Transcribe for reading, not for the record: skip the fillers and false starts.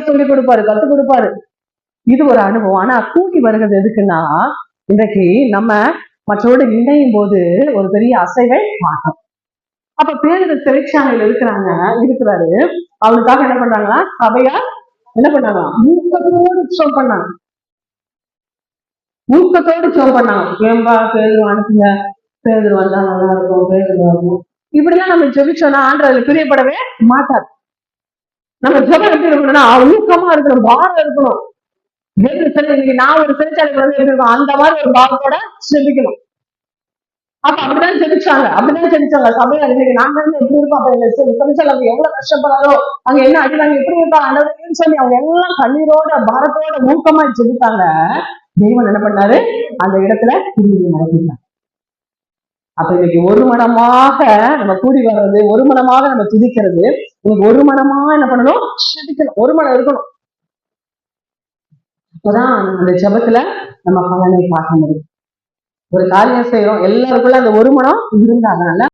சொல்லி கொடுப்பாரு, கத்துக் கொடுப்பாரு. இது ஒரு அனுபவம். ஆனா கூட்டி வருகிறது எதுக்குன்னா, இன்றைக்கு நம்ம மற்றோடு இணையும் போது ஒரு பெரிய அசைவை மாட்டோம். அப்ப பேரு சிறைச்சாலையில இருக்கிறாரு. அவனுக்காக என்ன பண்றாங்களா, சபையா என்ன பண்ணாங்க, ஊக்கத்தோடு ஜெபம் பண்ணாங்க. ஊக்கத்தோடு ஜெபம் பண்ணாங்க. ஏன்பா பேரு அனுப்புங்க, பேரு வந்தா நல்லா இருக்கும், பேரு வரணும். இப்படிலாம் நம்ம ஜெபிச்சோம்னா ஆண்டவர் பிரியப்படவே மாட்டார். நம்ம ஜெபம் எப்படி இருக்கணும்னா ஊக்கமா இருக்கணும், பாரம் இருக்கணும். நான் ஒரு சிறைச்சாலைக்கு வந்து எப்படி இருக்கும், அந்த மாதிரி ஒரு பாவத்தோட ஜெபிக்கணும். அப்ப அப்படிதான் ஜெபிச்சாங்க சபையா. இன்னைக்கு நாங்க இருந்து எப்படி இருக்கோம், அப்ப சிறைச்சாலை எவ்வளவு கஷ்டப்படாதோ, அங்க என்ன அடிவாங்க, எப்படி இருப்பாங்க ஆண்டவரேன்னு சொல்லி அவங்க எல்லாம் கண்ணீரோட பாரத்தோட ஊக்கமா ஜெபித்தாங்க. தேவன் என்ன பண்ணாரு, அந்த இடத்துல கிரியை நடத்தினார். அப்ப இன்னைக்கு ஒரு மனமாக நம்ம கூடி வர்றது, ஒரு மனமாக நம்ம துதிக்கிறது, இன்னைக்கு ஒரு மனமா என்ன பண்ணணும், ஜெபிக்கணும். ஒரு மனம் இருக்கணும். அப்பதான் அந்த ஜெபத்துல நம்ம பலனை பார்க்க முடியும். ஒரு காரியம் செய்யறோம், எல்லாருக்குள்ள அந்த ஒரு மனம் இருந்தா அதனால